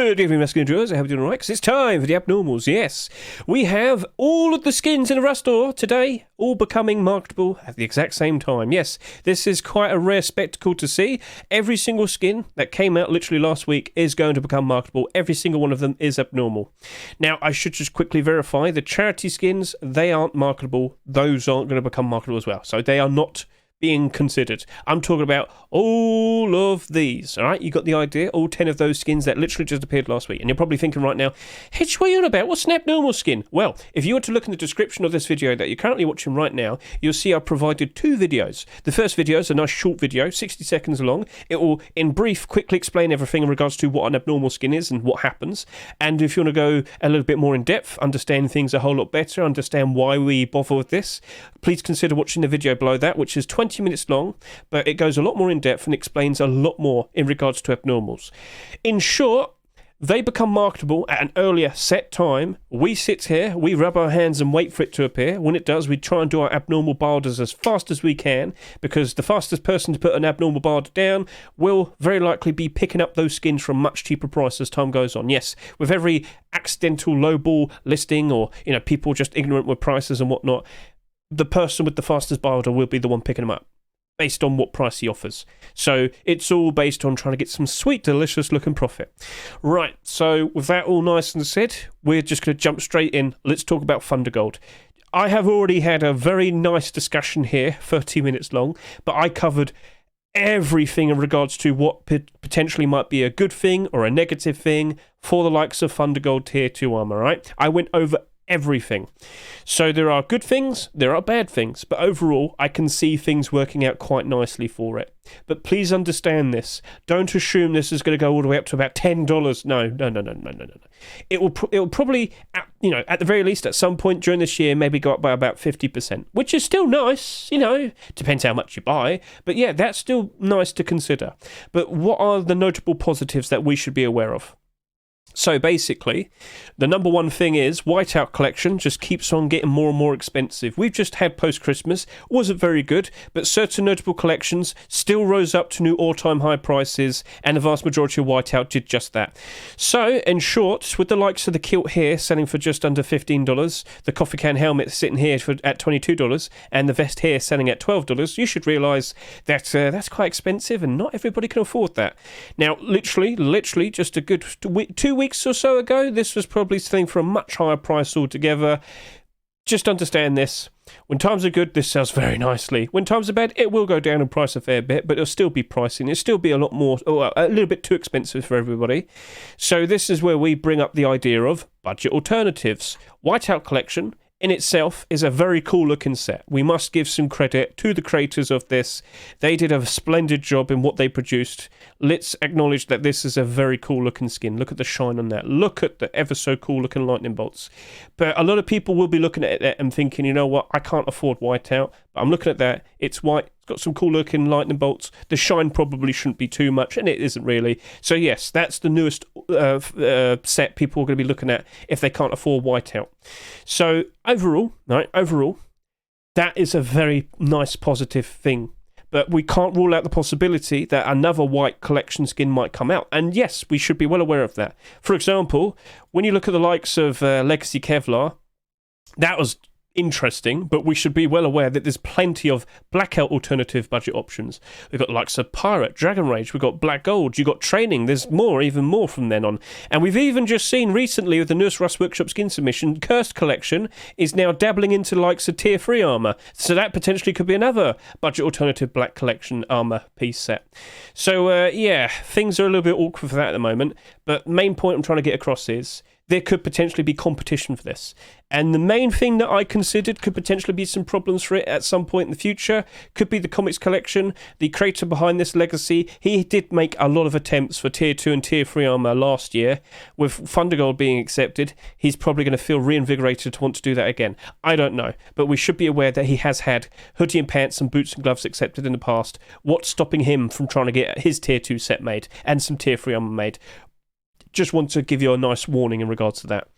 Good evening, masculine enjoyers. I hope you're doing alright, because it's time for the abnormals. Yes, we have all of the skins in the Rust store today, all becoming marketable at the exact same time. Yes, this is quite a rare spectacle to see. Every single skin that came out literally last week is going to become marketable. Every single one of them is abnormal. Now, I should just quickly verify the charity skins, they aren't marketable. Those aren't going to become marketable as well. So they are not being considered. I'm talking about all of these, all right? You got the idea? All 10 of those skins that literally just appeared last week. And you're probably thinking right now, Hedge, what are you on about? What's an abnormal skin? Well, if you were to look in the description of this video that you're currently watching right now, you'll see I've provided two videos. The first video is a nice short video, 60 seconds long. It will, in brief, quickly explain everything in regards to what an abnormal skin is and what happens. And if you want to go a little bit more in depth, understand things a whole lot better, understand why we bother with this, please consider watching the video below that, which is 20 minutes long, but it goes a lot more in depth and explains a lot more in regards to abnormals. In short, they become marketable at an earlier set time. We sit here, we rub our hands and wait for it to appear. When it does, we try and do our abnormal builders as fast as we can, because the fastest person to put an abnormal builder down will very likely be picking up those skins from much cheaper price as time goes on. Yes, with every accidental lowball listing, or people just ignorant with prices and whatnot, the person with the fastest builder will be the one picking them up, based on what price he offers. So it's all based on trying to get some sweet, delicious looking profit. Right, so with that all nice and said, we're just going to jump straight in. Let's talk about Thundergold. I have already had a very nice discussion here, 30 minutes long, but I covered everything in regards to what potentially might be a good thing or a negative thing for the likes of Thundergold Tier 2 armor, right? I went over everything. So there are good things, there are bad things, but overall I can see things working out quite nicely for it. But please understand this. Don't assume this is going to go all the way up to about $10. No. It will probably, at the very least at some point during this year, maybe go up by about 50%, which is still nice, depends how much you buy. But yeah, that's still nice to consider. But what are the notable positives that we should be aware of? So basically, the number one thing is Whiteout Collection just keeps on getting more and more expensive. We've just had post-Christmas, wasn't very good, but certain notable collections still rose up to new all-time high prices, and the vast majority of Whiteout did just that. So, in short, with the likes of the kilt here selling for just under $15, the coffee can helmet sitting here at $22, and the vest here selling at $12, you should realise that that's quite expensive, and not everybody can afford that. Now, literally, just a good 2 weeks or so ago, this was probably selling for a much higher price altogether. Just understand this. When times are good, this sells very nicely. When times are bad, it will go down in price a fair bit, but it'll still be pricing. It'll still be a lot more, a little bit too expensive for everybody. So this is where we bring up the idea of budget alternatives. Whiteout Collection in itself is a very cool looking set. We must give some credit to the creators of this. They did a splendid job in what they produced. Let's acknowledge that this is a very cool looking skin. Look at the shine on that. Look at the ever so cool looking lightning bolts. But a lot of people will be looking at it and thinking, you know what, I can't afford Whiteout. But I'm looking at that. It's white. It's got some cool looking lightning bolts. The shine probably shouldn't be too much, and it isn't really. So yes, that's the newest set people are going to be looking at if they can't afford Whiteout. So overall, that is a very nice positive thing. But we can't rule out the possibility that another white collection skin might come out. And yes, we should be well aware of that. For example, when you look at the likes of Legacy Kevlar, that was interesting, but we should be well aware that there's plenty of blackout alternative budget options. We've got the likes of Pirate, Dragon Rage, we've got Black Gold, you've got Training, there's more, even more from then on. And we've even just seen recently with the newest Rust Workshop skin submission, Cursed Collection is now dabbling into the likes of Tier 3 armor. So that potentially could be another budget alternative black collection armor piece set. So yeah, things are a little bit awkward for that at the moment, but main point I'm trying to get across is there could potentially be competition for this. And the main thing that I considered could potentially be some problems for it at some point in the future could be the comics collection. The creator behind this, Legacy, he did make a lot of attempts for Tier 2 and Tier 3 armor last year. With Thundergold being accepted, he's probably going to feel reinvigorated to want to do that again. I don't know, but we should be aware that he has had hoodie and pants and boots and gloves accepted in the past. What's stopping him from trying to get his Tier 2 set made and some Tier 3 armor made? Just want to give you a nice warning in regards to that.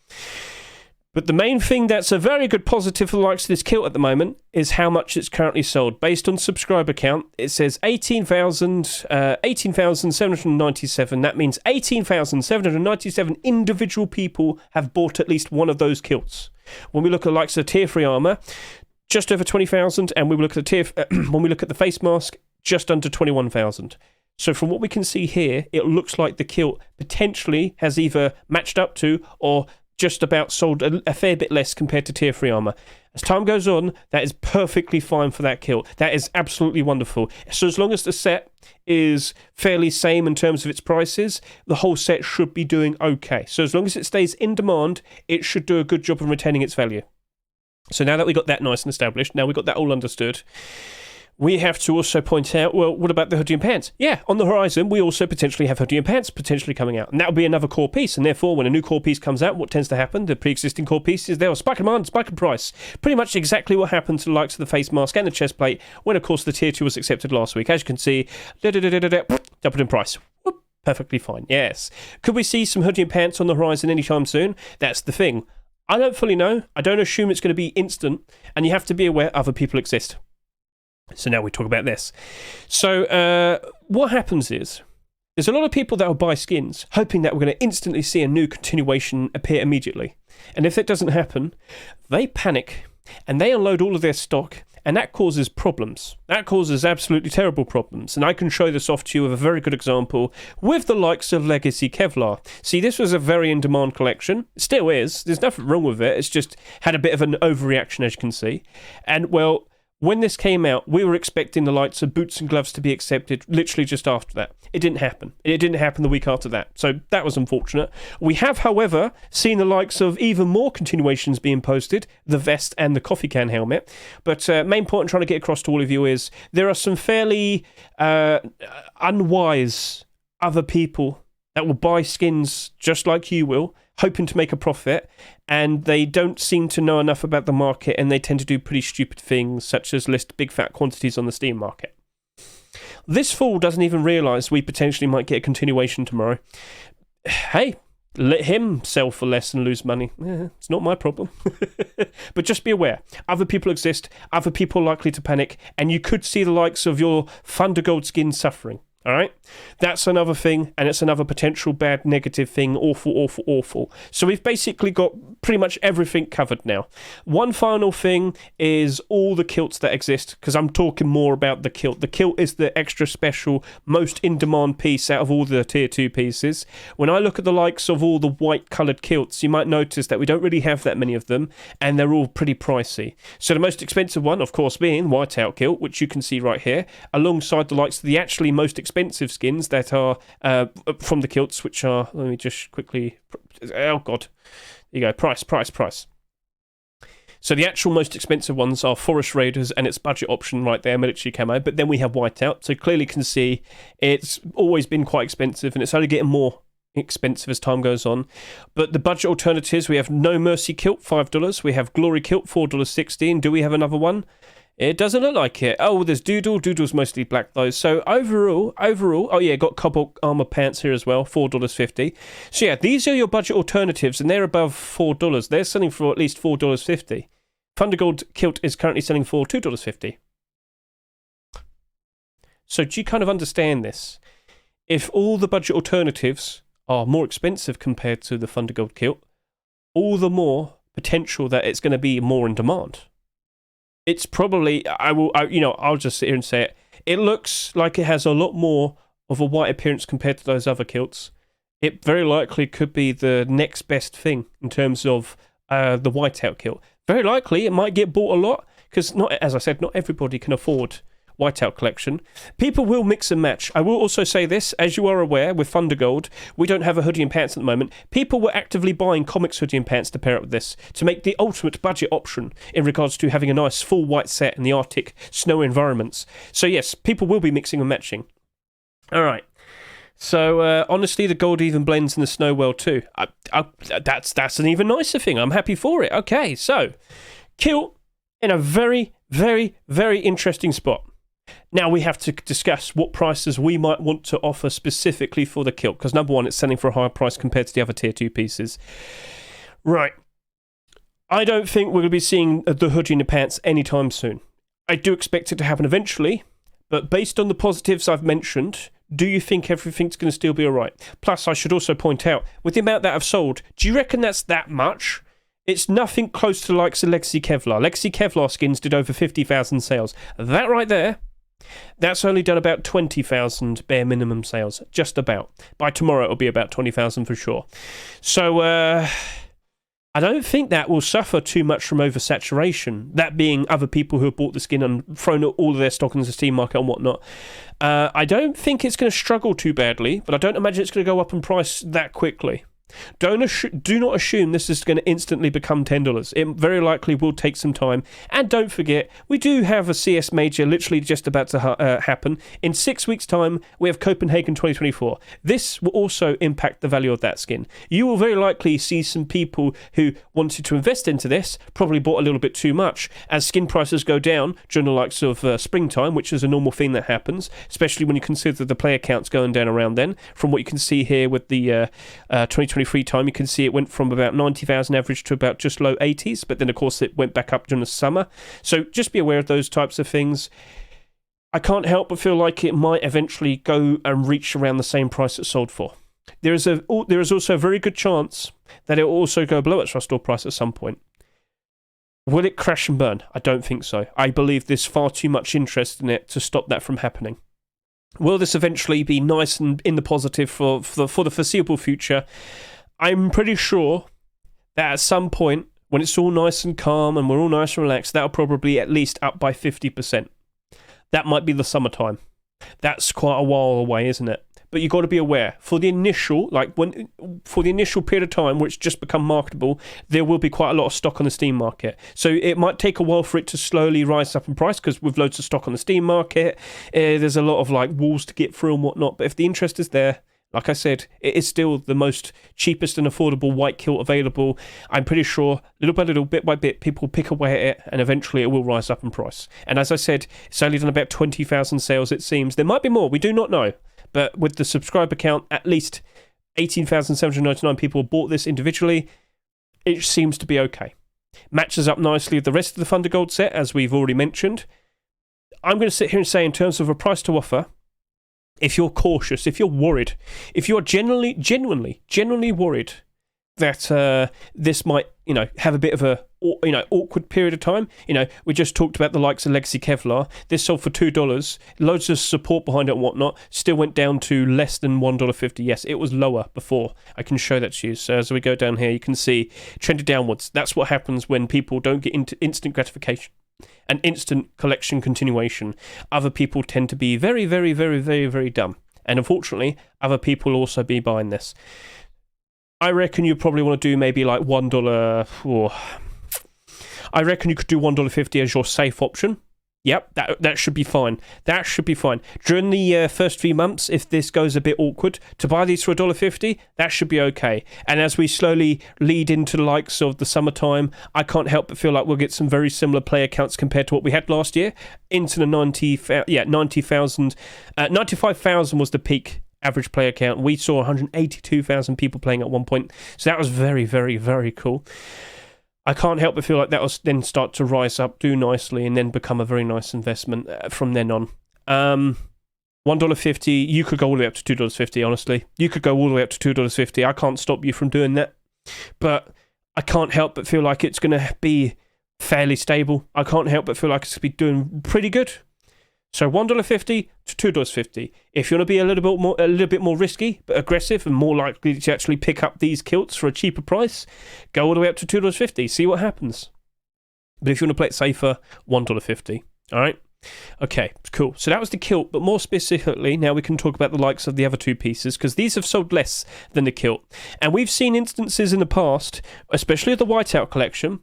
But the main thing that's a very good positive for the likes of this kilt at the moment is how much it's currently sold. Based on subscriber count, it says 18,797. That means 18,797 individual people have bought at least one of those kilts. When we look at the likes of Tier 3 armor, just over 20,000, and when we look at the face mask, just under 21,000. So from what we can see here, it looks like the kilt potentially has either matched up to or just about sold a fair bit less compared to Tier 3 armor. As time goes on, that is perfectly fine for that kilt. That is absolutely wonderful. So as long as the set is fairly same in terms of its prices, the whole set should be doing okay. So as long as it stays in demand, it should do a good job of retaining its value. So now that we got that nice and established, now we got that all understood, we have to also point out, well, what about the hoodie and pants? Yeah, on the horizon, we also potentially have hoodie and pants potentially coming out. And that'll be another core piece. And therefore, when a new core piece comes out, what tends to happen? The pre-existing core pieces, they'll spike in demand, spike in price. Pretty much exactly what happened to the likes of the face mask and the chest plate when, of course, the Tier 2 was accepted last week. As you can see, doubled in price. Whoop, perfectly fine, yes. Could we see some hoodie and pants on the horizon anytime soon? That's the thing. I don't fully know. I don't assume it's going to be instant. And you have to be aware other people exist. So now we talk about this. So what happens is, there's a lot of people that will buy skins, hoping that we're going to instantly see a new continuation appear immediately. And if that doesn't happen, they panic, and they unload all of their stock, and that causes problems. That causes absolutely terrible problems. And I can show this off to you with a very good example with the likes of Legacy Kevlar. See, this was a very in-demand collection. It still is. There's nothing wrong with it. It's just had a bit of an overreaction, as you can see. And, well, when this came out, we were expecting the likes of boots and gloves to be accepted literally just after that. It didn't happen. It didn't happen the week after that. So that was unfortunate. We have, however, seen the likes of even more continuations being posted, the vest and the coffee can helmet. But main point I'm trying to get across to all of you is there are some fairly unwise other people that will buy skins just like you will, hoping to make a profit, and they don't seem to know enough about the market, and they tend to do pretty stupid things, such as list big fat quantities on the Steam market. This fool doesn't even realise we potentially might get a continuation tomorrow. Hey, let him sell for less and lose money. It's not my problem. But just be aware, other people exist, other people are likely to panic, and you could see the likes of your Thundergold skin suffering. All right, that's another thing, and it's another potential bad negative thing. Awful. So we've basically got pretty much everything covered now. One final thing is all the kilts that exist, because I'm talking more about the kilt. The kilt is the extra special, most in-demand piece out of all the Tier 2 pieces. When I look at the likes of all the white-coloured kilts, you might notice that we don't really have that many of them, and they're all pretty pricey. So the most expensive one, of course, being Whiteout Kilt, which you can see right here, alongside the likes of the actually most expensive skins that are from the kilts, which are, let me just quickly, oh god, there you go, price. So the actual most expensive ones are Forest Raiders and its budget option right there, military camo, but then we have Whiteout, so clearly can see it's always been quite expensive, and it's only getting more expensive as time goes on. But the budget alternatives, we have No Mercy Kilt, $5, we have Glory Kilt, $4.60, and do we have another one? It doesn't look like it. Oh, there's Doodle. Doodle's mostly black, though. So overall, oh yeah, got Cobalt Armour pants here as well, $4.50. So yeah, these are your budget alternatives, and they're above $4. They're selling for at least $4.50. Thundergold Kilt is currently selling for $2.50. So do you kind of understand this? If all the budget alternatives are more expensive compared to the Thundergold Kilt, all the more potential that it's going to be more in demand. It's probably, I'll just sit here and say it. It looks like it has a lot more of a white appearance compared to those other kilts. It very likely could be the next best thing in terms of the Whiteout Kilt. Very likely it might get bought a lot, because, as I said, not everybody can afford Whiteout collection. People will mix and match. I will also say this, as you are aware, with Thundergold, we don't have a hoodie and pants at the moment. People were actively buying comics hoodie and pants to pair up with this, to make the ultimate budget option in regards to having a nice full white set in the Arctic snow environments. So yes, people will be mixing and matching. Alright. So, honestly, the gold even blends in the snow well too. That's an even nicer thing. I'm happy for it. Okay, so, kilt in a very, very, very interesting spot. Now we have to discuss what prices we might want to offer specifically for the kilt, because number one, it's selling for a higher price compared to the other Tier 2 pieces. Right. I don't think we're going to be seeing the hoodie in the pants anytime soon. I do expect it to happen eventually, but based on the positives I've mentioned, do you think everything's going to still be alright? Plus, I should also point out, with the amount that I've sold, do you reckon that's that much? It's nothing close to the likes of Legacy Kevlar. Legacy Kevlar skins did over 50,000 sales. That right there, that's only done about 20,000 bare minimum sales. Just about. By tomorrow, it'll be about 20,000 for sure. So, I don't think that will suffer too much from oversaturation. That being other people who have bought the skin and thrown all of their stock into the Steam market and whatnot. I don't think it's going to struggle too badly, but I don't imagine it's going to go up in price that quickly. Do not assume this is going to instantly become $10. It very likely will take some time. And don't forget, we do have a CS Major literally just about to happen. In 6 weeks' time, we have Copenhagen 2024. This will also impact the value of that skin. You will very likely see some people who wanted to invest into this, probably bought a little bit too much. As skin prices go down during the likes of springtime, which is a normal thing that happens, especially when you consider the player counts going down around then. From what you can see here with the 2023 time, you can see it went from about 90,000 average to about just low 80s, but then of course it went back up during the summer. So just be aware of those types of things. I can't help but feel like it might eventually go and reach around the same price it sold for. There is also a very good chance that it will also go below its restore price at some point. Will it crash and burn? I don't think so. I believe there's far too much interest in it to stop that from happening. Will this eventually be nice and in the positive for the foreseeable future? I'm pretty sure that at some point, when it's all nice and calm and we're all nice and relaxed, that'll probably at least up by 50%. That might be the summertime. That's quite a while away, isn't it? But you've got to be aware, for the initial period of time where it's just become marketable, there will be quite a lot of stock on the Steam market. So it might take a while for it to slowly rise up in price, because with loads of stock on the Steam market, there's a lot of walls to get through and whatnot. But if the interest is there, like I said, it is still the most cheapest and affordable white kilt available. I'm pretty sure, little by little, bit by bit, people pick away at it, and eventually it will rise up in price. And as I said, it's only done about 20,000 sales, it seems. There might be more, we do not know. But with the subscriber count, at least 18,799 people bought this individually. It seems to be okay. Matches up nicely with the rest of the Thundergold set, as we've already mentioned. I'm going to sit here and say, in terms of a price to offer, if you're cautious, if you're worried, if you're genuinely worried that this might, have a bit of a, awkward period of time. We just talked about the likes of Legacy Kevlar. This sold for $2. Loads of support behind it and whatnot. Still went down to less than $1.50. Yes, it was lower before. I can show that to you. So as we go down here, you can see trended downwards. That's what happens when people don't get into instant gratification and instant collection continuation. Other people tend to be very, very, very, very, very dumb. And unfortunately, other people will also be buying this. I reckon you probably want to do maybe like $1. I reckon you could do $1.50 as your safe option. Yep, that should be fine. That should be fine. During the first few months, if this goes a bit awkward, to buy these for $1.50, that should be okay. And as we slowly lead into the likes of the summertime, I can't help but feel like we'll get some very similar player counts compared to what we had last year. Into the 90,000. 95,000 was the peak average player count. We saw 182,000 people playing at one point. So that was very, very, very cool. I can't help but feel like that will then start to rise up, do nicely, and then become a very nice investment from then on. $1.50, you could go all the way up to $2.50, honestly. You could go all the way up to $2.50. I can't stop you from doing that. But I can't help but feel like it's going to be fairly stable. I can't help but feel like it's going to be doing pretty good. So $1.50 to $2.50. If you want to be a little bit more risky but aggressive and more likely to actually pick up these kilts for a cheaper price, go all the way up to $2.50. See what happens. But if you want to play it safer, $1.50. All right. Okay, cool. So that was the kilt, but more specifically, now we can talk about the likes of the other two pieces, because these have sold less than the kilt. And we've seen instances in the past, especially the Whiteout collection,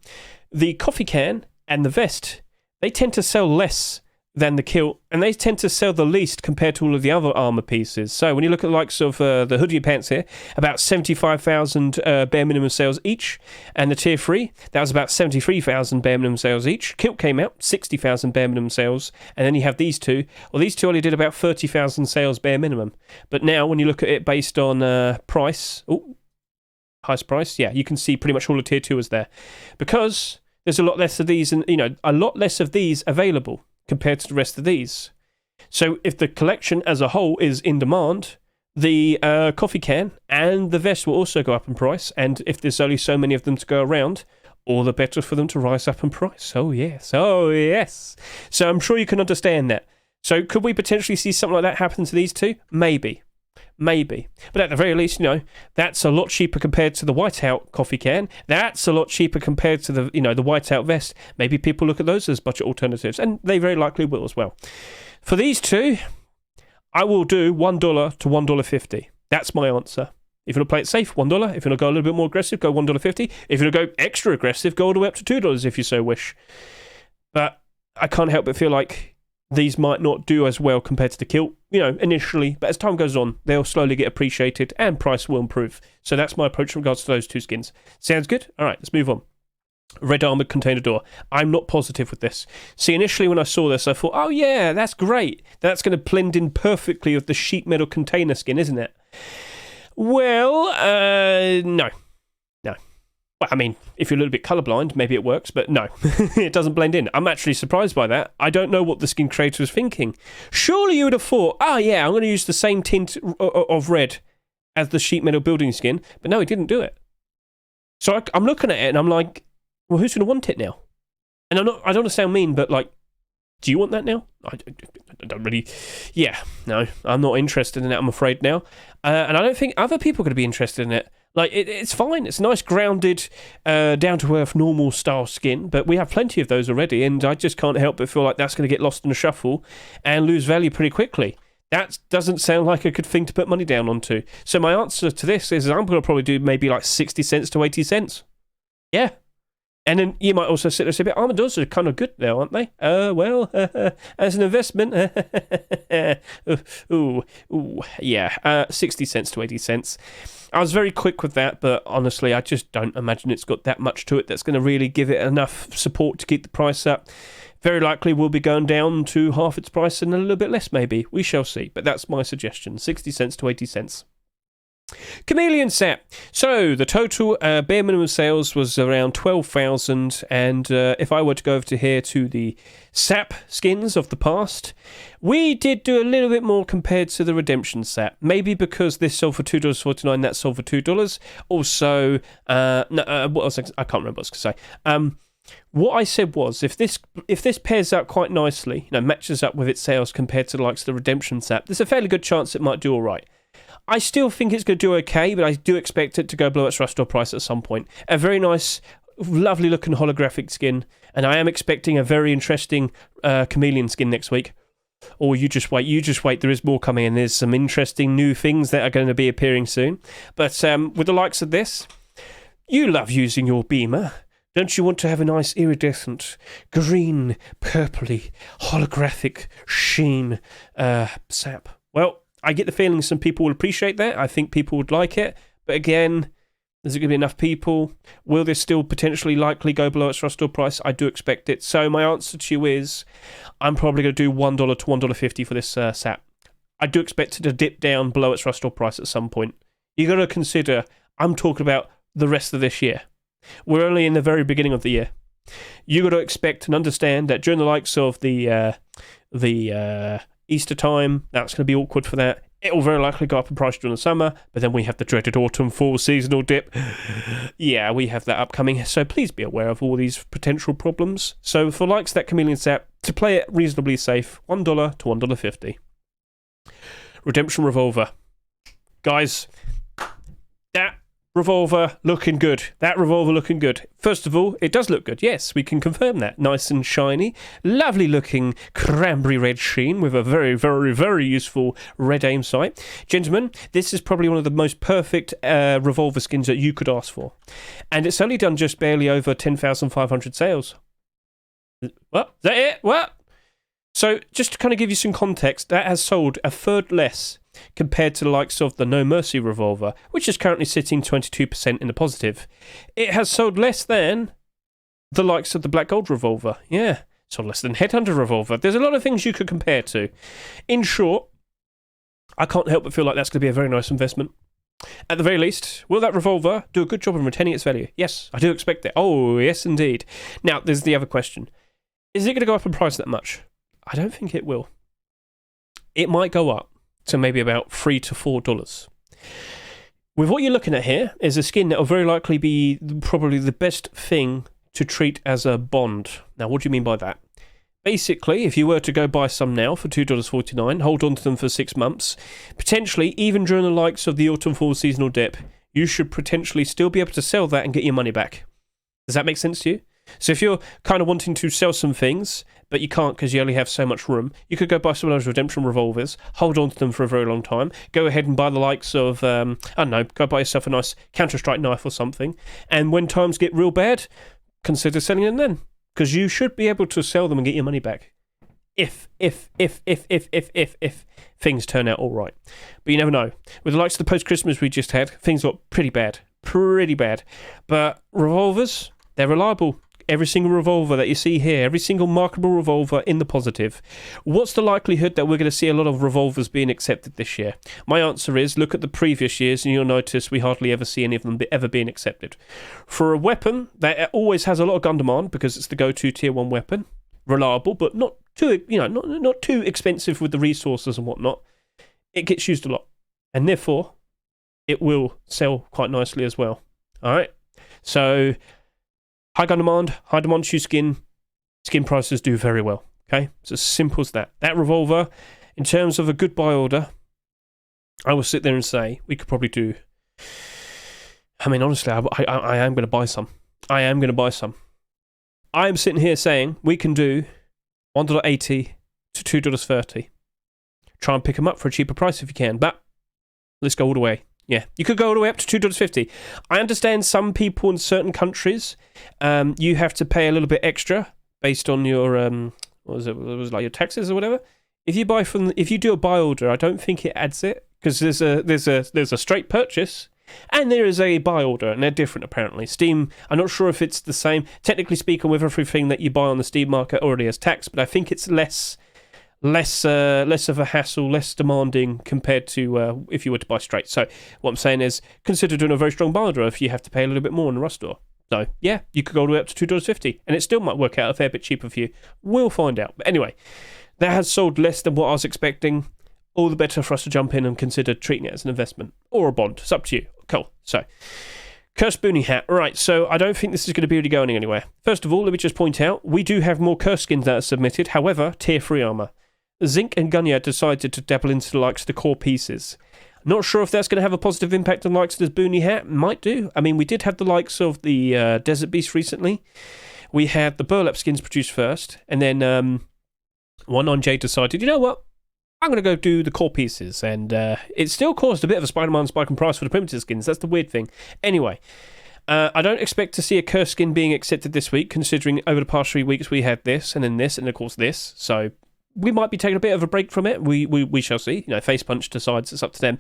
the coffee can and the vest, they tend to sell less than the kilt, and they tend to sell the least compared to all of the other armor pieces. So when you look at the likes of the hoodie pants here, about 75,000 bare minimum sales each, and the tier 3, that was about 73,000 bare minimum sales each. Kilt came out, 60,000 bare minimum sales, and then you have these two. Well, these two only did about 30,000 sales bare minimum. But now, when you look at it based on price, highest price, yeah, you can see pretty much all the tier 2s there. Because there's a lot less of these, and a lot less of these available compared to the rest of these. So if the collection as a whole is in demand, the coffee can and the vest will also go up in price. And if there's only so many of them to go around, all the better for them to rise up in price. Oh, yes. Oh, yes. So I'm sure you can understand that. So could we potentially see something like that happen to these two? Maybe. But at the very least, that's a lot cheaper compared to the whiteout coffee can. That's a lot cheaper compared to the, the whiteout vest. Maybe people look at those as budget alternatives, and they very likely will as well. For these two, I will do $1 to $1.50. That's my answer. If you want to play it safe, $1. If you want to go a little bit more aggressive, go $1.50. If you want to go extra aggressive, go all the way up to $2 if you so wish. But I can't help but feel like these might not do as well compared to the kilt, initially. But as time goes on, they'll slowly get appreciated and price will improve. So that's my approach in regards to those two skins. Sounds good? All right, let's move on. Red armored container door. I'm not positive with this. See, initially when I saw this, I thought, oh yeah, that's great. That's going to blend in perfectly with the sheet metal container skin, isn't it? Well, no. Well, I mean, if you're a little bit colourblind, maybe it works, but no, it doesn't blend in. I'm actually surprised by that. I don't know what the skin creator was thinking. Surely you would have thought, oh yeah, I'm going to use the same tint of red as the sheet metal building skin, but no, he didn't do it. So I'm looking at it and I'm like, well, who's going to want it now? And I don't want to sound mean, but do you want that now? I don't really. Yeah, no, I'm not interested in it, I'm afraid now. And I don't think other people are going to be interested in it. It's fine. It's a nice, grounded, down-to-earth, normal style skin, but we have plenty of those already, and I just can't help but feel like that's going to get lost in the shuffle and lose value pretty quickly. That doesn't sound like a good thing to put money down onto. So my answer to this is I'm going to probably do maybe 60 cents to 80 cents. Yeah. And then you might also sit there and say, but Armour doors are kind of good now, aren't they? Well, as an investment, yeah, 60 cents to 80 cents. I was very quick with that, but honestly, I just don't imagine it's got that much to it that's going to really give it enough support to keep the price up. Very likely we'll be going down to half its price and a little bit less, maybe. We shall see, but that's my suggestion, 60 cents to 80 cents. Chameleon SAP. So the total bare minimum sales was around 12,000, and if I were to go over to here to the SAP skins of the past, we did do a little bit more compared to the Redemption SAP. Maybe because this sold for $2.49, that sold for $2. Also, what else? I can't remember what I was going to say. What I said was, if this pairs up quite nicely, matches up with its sales compared to the likes of the Redemption SAP, there's a fairly good chance it might do all right. I still think it's going to do okay, but I do expect it to go below its rust price at some point. A very nice, lovely looking holographic skin, and I am expecting a very interesting chameleon skin next week. Or you just wait, there is more coming, and there's some interesting new things that are going to be appearing soon. But with the likes of this, you love using your beamer. Don't you want to have a nice iridescent, green, purpley, holographic sheen SAP? Well, I get the feeling some people will appreciate that. I think people would like it. But again, is it going to be enough people? Will this still potentially likely go below its rust price? I do expect it. So my answer to you is I'm probably going to do $1 to $1.50 for this SAP. I do expect it to dip down below its rust price at some point. You got to consider, I'm talking about the rest of this year. We're only in the very beginning of the year. You got to expect and understand that during the likes of the Easter time, that's going to be awkward for that. It will very likely go up in price during the summer, but then we have the dreaded autumn fall seasonal dip. Yeah, we have that upcoming, so please be aware of all these potential problems. So for likes of that Chameleon SAP, to play it reasonably safe, $1 to $1.50. Redemption Revolver. Guys, that Revolver looking good. First of all, it does look good. Yes, we can confirm that. Nice and shiny. Lovely looking cranberry red sheen with a very, very, very useful red aim sight. Gentlemen, this is probably one of the most perfect Revolver skins that you could ask for. And it's only done just barely over 10,500 sales. What? Is that it? What? So, just to kind of give you some context, that has sold a third less compared to the likes of the No Mercy Revolver, which is currently sitting 22% in the positive. It has sold less than the likes of the Black Gold Revolver. Yeah, sold less than Headhunter Revolver. There's a lot of things you could compare to. In short, I can't help but feel like that's going to be a very nice investment. At the very least, will that revolver do a good job in retaining its value? Yes, I do expect it. Oh, yes, indeed. Now, there's the other question. Is it going to go up in price that much? I don't think it will. It might go up to maybe about $3 to $4. With what you're looking at here is a skin that will very likely be probably the best thing to treat as a bond. Now, what do you mean by that? Basically, if you were to go buy some now for $2.49, hold on to them for 6 months, potentially, even during the likes of the autumn-fall seasonal dip, you should potentially still be able to sell that and get your money back. Does that make sense to you? So if you're kind of wanting to sell some things, but you can't because you only have so much room, you could go buy some of those redemption revolvers, hold on to them for a very long time, go ahead and buy the likes of, I don't know, go buy yourself a nice Counter-Strike knife or something, and when times get real bad, consider selling them then, because you should be able to sell them and get your money back. If things turn out all right. But you never know. With the likes of the post-Christmas we just had, things got pretty bad. But revolvers, they're reliable. Every single revolver that you see here, every single marketable revolver in the positive. What's the likelihood that we're going to see a lot of revolvers being accepted this year? My answer is, look at the previous years and you'll notice we hardly ever see any of them ever being accepted. For a weapon that always has a lot of gun demand because it's the go-to tier 1 weapon, reliable but not too, not too expensive with the resources and whatnot, it gets used a lot. And therefore, it will sell quite nicely as well. All right? So high gun demand, high demand shoe skin prices do very well. Okay, it's as simple as that. That revolver, in terms of a good buy order, I will sit there and say we could probably do. I mean, honestly, I am going to buy some. I am sitting here saying we can do $1.80 to $2.30. Try and pick them up for a cheaper price if you can, but let's go all the way. Yeah, you could go all the way up to $2.50. I understand some people in certain countries, you have to pay a little bit extra based on your what was it like your taxes or whatever. If you do a buy order, I don't think it adds it because there's a straight purchase and there is a buy order, and they're different apparently. Steam, I'm not sure if it's the same. Technically speaking, with everything that you buy on the Steam market already has tax, but I think it's less of a hassle, less demanding compared to if you were to buy straight. So what I'm saying is consider doing a very strong buy order if you have to pay a little bit more in the Rust store. So yeah, you could go all the way up to $2.50 and it still might work out a fair bit cheaper for you. We'll find out. But anyway, that has sold less than what I was expecting. All the better for us to jump in and consider treating it as an investment or a bond. It's up to you. Cool. So Cursed Boonie Hat. Right, so I don't think this is going to be really going anywhere. First of all, let me just point out, we do have more curse skins that are submitted. However, tier 3 armor. Zinc and Gunya decided to dabble into the likes of the core pieces. Not sure if that's going to have a positive impact on the likes of this Boonie Hat. Might do. I mean, we did have the likes of the Desert Beast recently. We had the Burlap skins produced first, and then 19J decided, you know what? I'm going to go do the core pieces, and it still caused a bit of a Spider-Man spike in price for the primitive skins. That's the weird thing. Anyway, I don't expect to see a curse skin being accepted this week, considering over the past 3 weeks we had this, and then this, and of course this. So we might be taking a bit of a break from it. We shall see. Face Punch decides, it's up to them.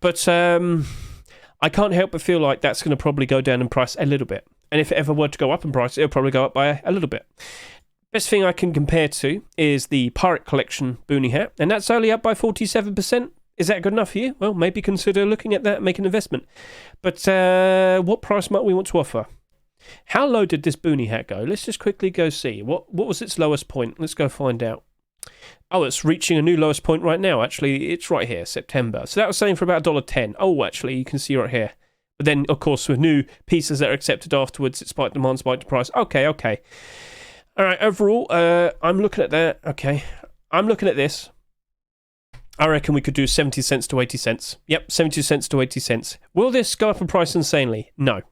But I can't help but feel like that's going to probably go down in price a little bit. And if it ever were to go up in price, it'll probably go up by a little bit. Best thing I can compare to is the Pirate Collection Boonie Hat, and that's only up by 47%. Is that good enough for you? Well, maybe consider looking at that and make an investment. But what price might we want to offer? How low did this Boonie Hat go? Let's just quickly go see. What was its lowest point? Let's go find out. Oh, it's reaching a new lowest point right now. Actually, it's right here, September. So that was selling for about $1.10. Oh, actually, you can see right here. But then, of course, with new pieces that are accepted afterwards, it spiked demand, spiked the price. Okay. All right, overall, I'm looking at that. Okay, I'm looking at this. I reckon we could do 70 cents to 80 cents. Yep, 70 cents to 80 cents. Will this go up in price insanely? No.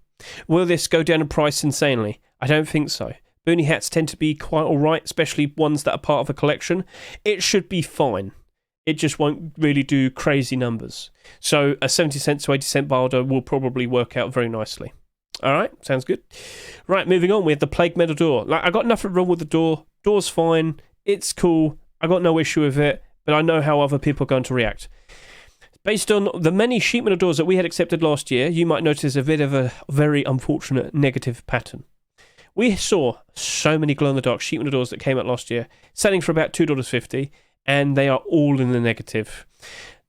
Will this go down in price insanely? I don't think so. Boonie hats tend to be quite alright, especially ones that are part of a collection. It should be fine. It just won't really do crazy numbers. So a 70 cents to 80 cent buy order will probably work out very nicely. Alright, sounds good. Right, moving on, we have the Plague Metal door. I got nothing wrong with the door. Door's fine. It's cool. I got no issue with it, but I know how other people are going to react. Based on the many sheet metal doors that we had accepted last year, you might notice a bit of a very unfortunate negative pattern. We saw so many glow-in-the-dark sheet metal doors that came out last year, selling for about $2.50, and they are all in the negative.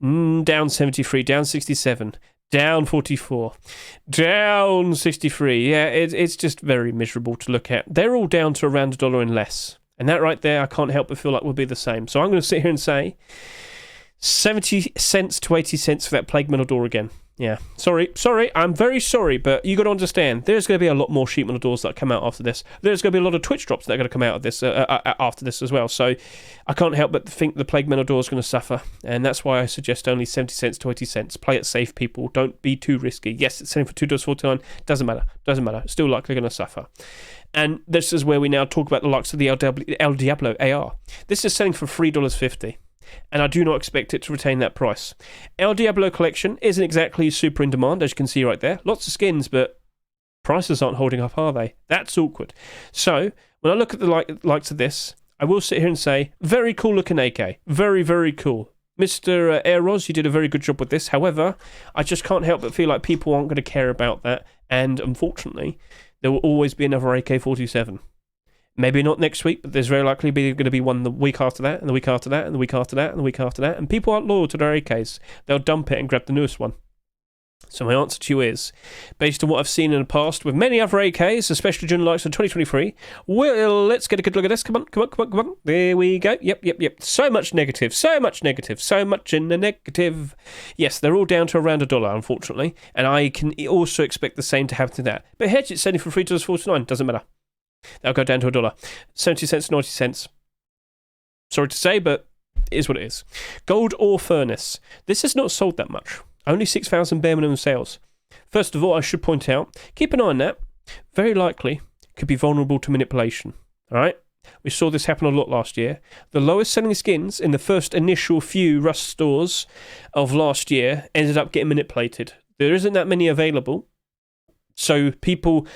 Down 73, down 67, Down 44. Down 63. Yeah, it's just very miserable to look at. They're all down to around $1 and less. And that right there, I can't help but feel like will be the same. So I'm going to sit here and say 70 cents to 80 cents for that Plague Metal door again. Yeah, sorry, I'm very sorry, but you got to understand, there's going to be a lot more sheet metal doors that come out after this. There's going to be a lot of Twitch drops that are going to come out of this after this as well. So I can't help but think the Plague Metal door is going to suffer, and that's why I suggest only 70 cents to 80 cents. Play it safe, people. Don't be too risky. Yes, it's selling for $2.49. Doesn't matter. It's still likely going to suffer. And this is where we now talk about the likes of the El Diablo AR. This is selling for $3.50. And I do not expect it to retain that price. El Diablo collection isn't exactly super in demand, as you can see right there. Lots of skins, but prices aren't holding up, are they? That's awkward. So, when I look at the likes of this, I will sit here and say, very cool looking AK. Very, very cool. Mr. Aeros, you did a very good job with this. However, I just can't help but feel like people aren't going to care about that. And unfortunately, there will always be another AK-47. Maybe not next week, but there's very likely going to be one the week after that, and the week after that, and the week after that, and the week after that. And people aren't loyal to their AKs. They'll dump it and grab the newest one. So my answer to you is, based on what I've seen in the past with many other AKs, especially during the likes of 2023, well, let's get a good look at this. Come on. There we go. Yep. So much negative in the negative. Yes, they're all down to around $1, unfortunately, and I can also expect the same to happen to that. But Hedge, it's selling for $3.49. Doesn't matter. That'll go down to $1. 70 cents, 90 cents. Sorry to say, but it is what it is. Gold ore furnace. This has not sold that much. Only 6,000 bare minimum sales. First of all, I should point out, keep an eye on that. Very likely could be vulnerable to manipulation. All right? We saw this happen a lot last year. The lowest selling skins in the first initial few Rust stores of last year ended up getting manipulated. There isn't that many available. So people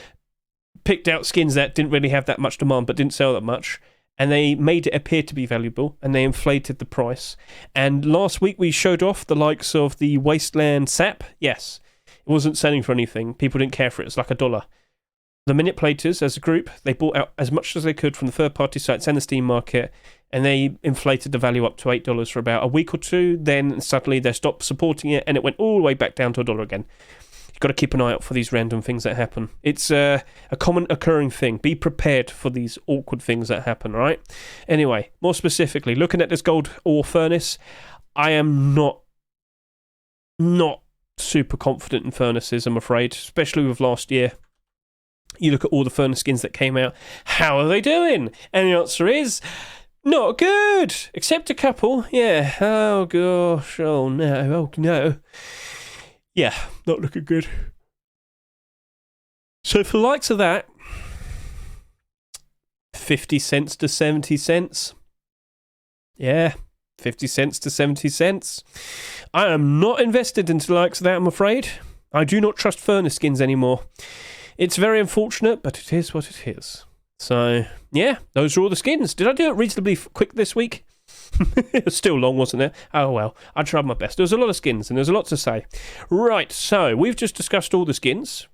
picked out skins that didn't really have that much demand but didn't sell that much, and they made it appear to be valuable, and they inflated the price. And last week we showed off the likes of the Wasteland SAP. Yes, it wasn't selling for anything. People didn't care for it. It's like $1. The manipulators, as a group, they bought out as much as they could from the third-party sites and the Steam market, and they inflated the value up to $8 for about a week or two. Then suddenly they stopped supporting it, and it went all the way back down to $1 again. Got to keep an eye out for these random things that happen. It's a common occurring thing. Be prepared for these awkward things that happen, right? Anyway, more specifically, looking at this gold ore furnace, I am not super confident in furnaces, I'm afraid, especially with last year. You look at all the furnace skins that came out. How are they doing? And the answer is not good, except a couple. Yeah. Oh, gosh. Oh, no. Yeah, not looking good. So for the likes of that, 50 cents to 70 cents. Yeah, 50 cents to 70 cents. I am not invested into the likes of that, I'm afraid. I do not trust furnace skins anymore. It's very unfortunate, but it is what it is. So, yeah, those are all the skins. Did I do it reasonably quick this week? It was still long, wasn't it? Oh well, I tried my best. There was a lot of skins and there's a lot to say. Right, so we've just discussed all the skins.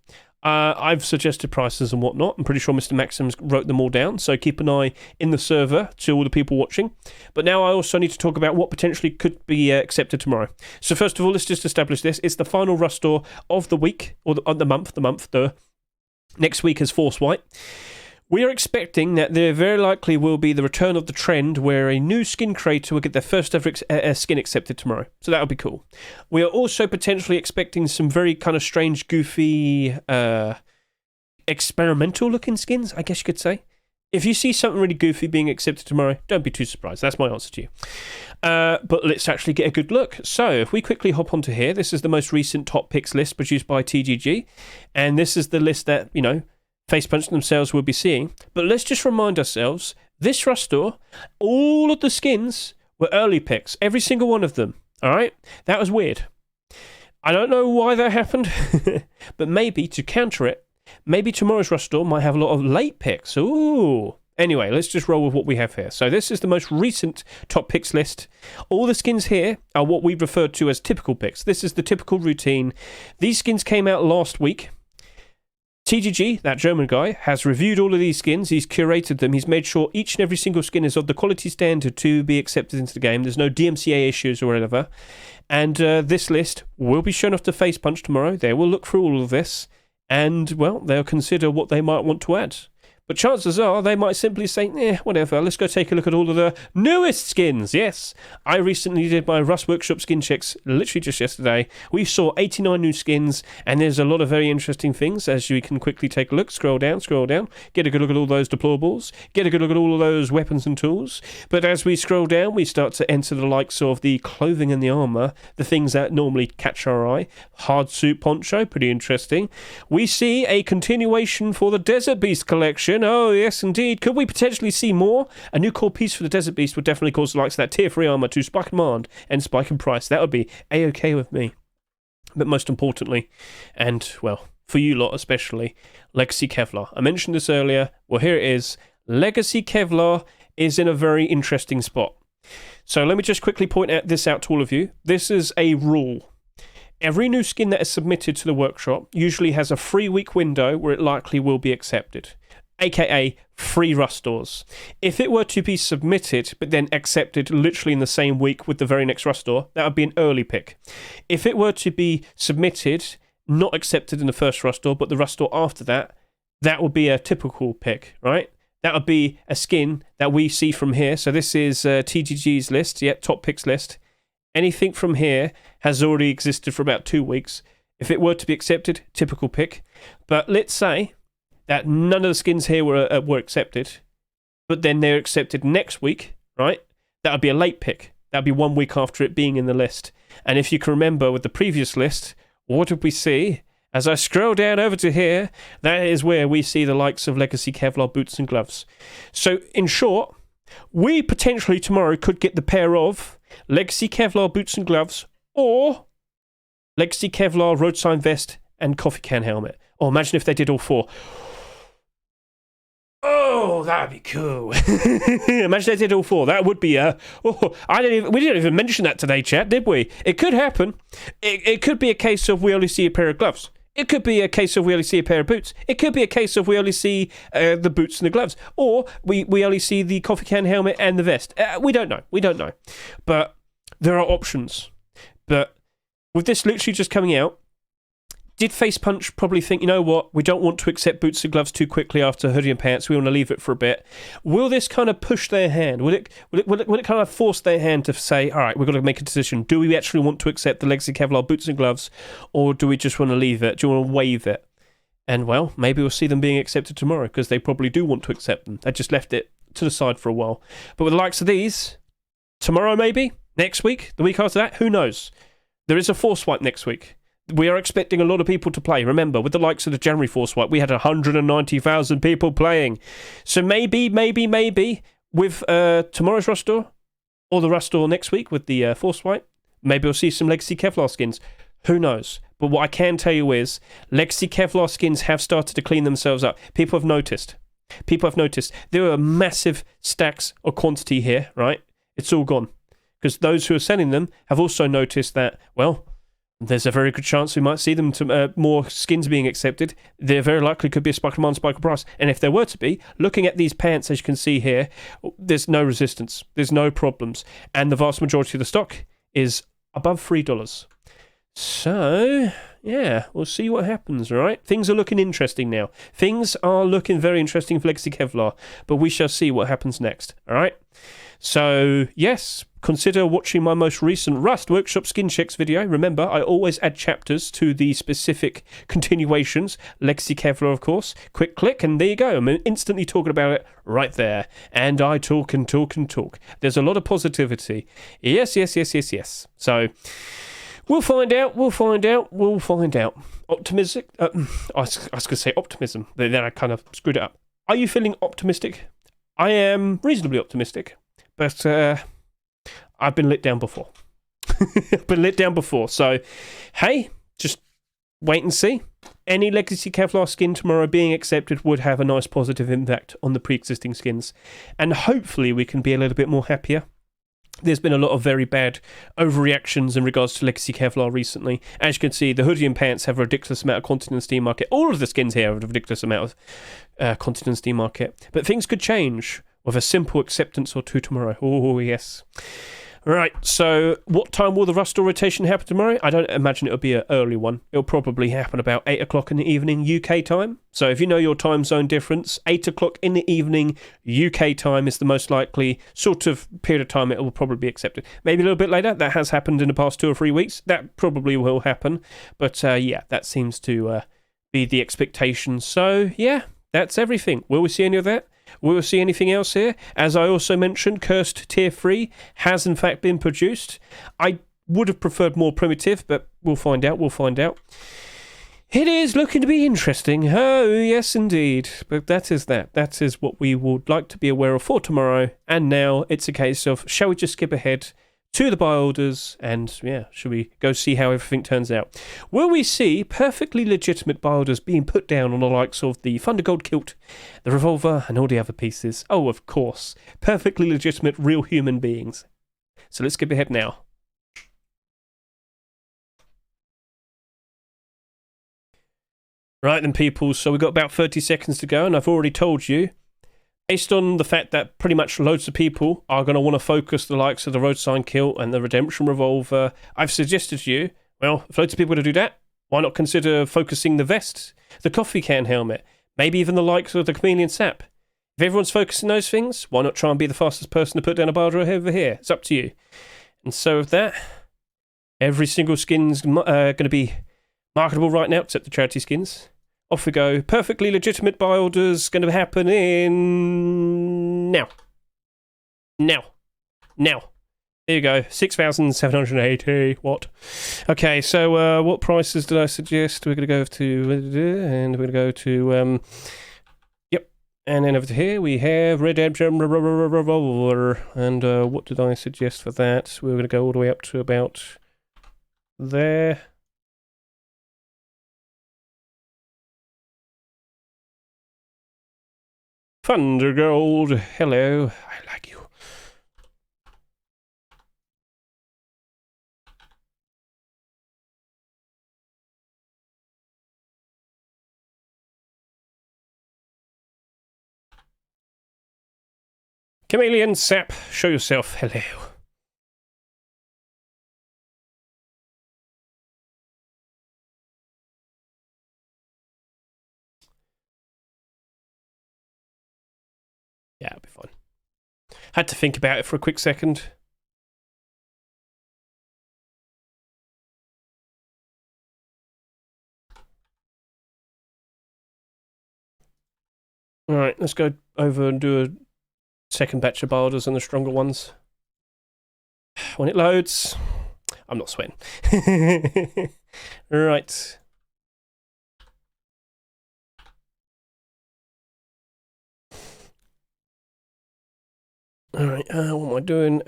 I've suggested prices and whatnot. I'm pretty sure Mr. Maxim's wrote them all down, so keep an eye in the server to all the people watching. But now I also need to talk about what potentially could be accepted tomorrow. So first of all, let's just establish this. It's the final Rust store of the week, or the month. Next week is Force White. We are expecting that there very likely will be the return of the trend where a new skin creator will get their first ever skin accepted tomorrow. So that would be cool. We are also potentially expecting some very kind of strange, goofy, experimental looking skins, I guess you could say. If you see something really goofy being accepted tomorrow, don't be too surprised. That's my answer to you. But let's actually get a good look. So if we quickly hop onto here, this is the most recent top picks list produced by TGG. And this is the list that, Facepunch themselves will be seeing. But let's just remind ourselves, this Rust store, all of the skins were early picks. Every single one of them. Alright? That was weird. I don't know why that happened. But maybe to counter it, maybe tomorrow's Rust store might have a lot of late picks. Ooh. Anyway, let's just roll with what we have here. So this is the most recent top picks list. All the skins here are what we referred to as typical picks. This is the typical routine. These skins came out last week. TGG, that German guy, has reviewed all of these skins. He's curated them. He's made sure each and every single skin is of the quality standard to be accepted into the game. There's no DMCA issues or whatever. And this list will be shown off to Face Punch tomorrow. They will look through all of this. And, well, they'll consider what they might want to add. But chances are they might simply say, whatever, let's go take a look at all of the newest skins. Yes, I recently did my Rust Workshop skin checks literally just yesterday. We saw 89 new skins, and there's a lot of very interesting things, as you can quickly take a look. Scroll down, get a good look at all those deplorables, get a good look at all of those weapons and tools. But as we scroll down, we start to enter the likes of the clothing and the armour, the things that normally catch our eye. Hard suit poncho, pretty interesting. We see a continuation for the Desert Beast collection. Oh, yes, indeed. Could we potentially see more? A new core piece for the Desert Beast would definitely cause the likes of that Tier 3 armor to spike in demand and spike in price. That would be A-okay with me. But most importantly, and, well, for you lot especially, Legacy Kevlar. I mentioned this earlier. Well, here it is. Legacy Kevlar is in a very interesting spot. So let me just quickly point this out to all of you. This is a rule. Every new skin that is submitted to the workshop usually has a 3-week window where it likely will be accepted, aka free Rust stores. If it were to be submitted but then accepted literally in the same week with the very next Rust store, that would be an early pick. If it were to be submitted, not accepted in the first Rust store, but the Rust store after that, that would be a typical pick, right? That would be a skin that we see from here. So this is TGG's list, top picks list. Anything from here has already existed for about 2 weeks. If it were to be accepted, typical pick. But let's say that none of the skins here were accepted, but then they're accepted next week, right? That would be a late pick. That would be 1 week after it being in the list. And if you can remember with the previous list, what did we see? As I scroll down over to here, that is where we see the likes of Legacy Kevlar boots and gloves. So in short, we potentially tomorrow could get the pair of Legacy Kevlar boots and gloves or Legacy Kevlar road sign vest and coffee can helmet. Oh, imagine if they did all 4. Oh, that'd be cool. Imagine they did all 4. That would be we didn't even mention that today, chat, did we? It could happen. It could be a case of we only see a pair of gloves. It could be a case of we only see a pair of boots. It could be a case of we only see the boots and the gloves. Or we only see the coffee can helmet and the vest. We don't know. But there are options. But with this literally just coming out, did Face Punch probably think, you know what, we don't want to accept boots and gloves too quickly after hoodie and pants, we want to leave it for a bit. Will this kind of push their hand? Will it kind of force their hand to say, all right, we've got to make a decision. Do we actually want to accept the Legacy Kevlar boots and gloves, or do we just want to leave it? Do you want to waive it? And, well, maybe we'll see them being accepted tomorrow, because they probably do want to accept them. They just left it to the side for a while. But with the likes of these, tomorrow maybe, next week, the week after that, who knows? There is a force wipe next week. We are expecting a lot of people to play. Remember, with the likes of the January Force Wipe, we had 190,000 people playing. So maybe, with tomorrow's Rust Store, or the Rust Store next week with the Force Wipe, maybe we'll see some Legacy Kevlar skins. Who knows? But what I can tell you is, Legacy Kevlar skins have started to clean themselves up. People have noticed. There are massive stacks of quantity here, right? It's all gone. Because those who are selling them have also noticed that, well, there's a very good chance we might see them to more skins being accepted. There very likely could be a spike of demand, spike of price. And if there were to be, looking at these pants, as you can see here, there's no resistance. There's no problems. And the vast majority of the stock is above $3. So, yeah, we'll see what happens, all right? Things are looking interesting now. Things are looking very interesting for Legacy Kevlar. But we shall see what happens next, all right? So, yes, consider watching my most recent Rust Workshop Skin Checks video. Remember, I always add chapters to the specific continuations. Legacy Kevlar, of course. Quick click, and there you go. I'm instantly talking about it right there. And I talk and talk and talk. There's a lot of positivity. Yes. So, we'll find out. Optimistic? I was going to say optimism. Then I kind of screwed it up. Are you feeling optimistic? I am reasonably optimistic. But I've been let down before. So, hey, just wait and see. Any Legacy Kevlar skin tomorrow being accepted would have a nice positive impact on the pre-existing skins. And hopefully we can be a little bit more happier There's been a lot of very bad overreactions in regards to Legacy Kevlar recently. As you can see, the hoodie and pants have a ridiculous amount of content in the Steam market. All of the skins here have a ridiculous amount of content in the Steam market. But things could change with a simple acceptance or two tomorrow. Oh, yes. Right, so what time will the Rust rotation happen tomorrow? I don't imagine it'll be an early one. It'll probably happen about 8 o'clock in the evening UK time. So if you know your time zone difference, 8 o'clock in the evening UK time is the most likely sort of period of time it will probably be accepted. Maybe a little bit later. That has happened in the past 2 or 3 weeks. That probably will happen. But yeah, that seems to be the expectation. So yeah, that's everything. Will we see any of that? Will we see anything else here? As I also mentioned, Cursed Tier 3 has in fact been produced. I would have preferred more primitive, but we'll find out, It is looking to be interesting. Oh, yes, indeed. But that is that. That is what we would like to be aware of for tomorrow. And now it's a case of, shall we just skip ahead to the buy orders, and yeah, should we go see how everything turns out? Will we see perfectly legitimate buy orders being put down on the likes of the Thundergold kilt, the Revolver, and all the other pieces? Oh, of course. Perfectly legitimate real human beings. So let's skip ahead now. Right then, people, so we've got about 30 seconds to go, and I've already told you, based on the fact that pretty much loads of people are going to want to focus the likes of the Road Sign Kilt and the Redemption Revolver, I've suggested to you, well, if loads of people are going to do that, why not consider focusing the vest, the coffee can helmet, maybe even the likes of the Chameleon SAP? If everyone's focusing those things, why not try and be the fastest person to put down a barter over here? It's up to you. And so with that, every single skin's going to be marketable right now, except the charity skins. Off we go. Perfectly legitimate buy orders going to happen in now. Now. There you go. 6,780. What? Okay, so what prices did I suggest? We're going to go to, and we're going to go to, yep. And then over to here we have Redemption Revolver. And what did I suggest for that? We're going to go all the way up to about there. Thundergold, hello, I like you. Chameleon SAP, show yourself, hello. Yeah, it'll be fine. Had to think about it for a quick second. Alright, let's go over and do a second batch of barders and the stronger ones. When it loads, I'm not sweating. Right. Alright, what am I doing?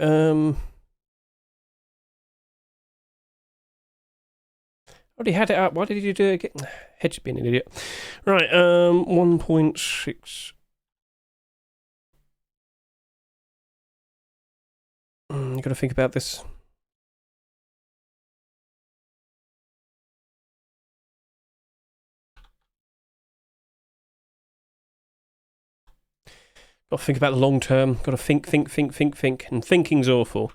Already had it up. Why did you do it again? Hedge being an idiot. Right, 1.6. You gotta think about this. Got to think about the long term. Got to think. And thinking's awful.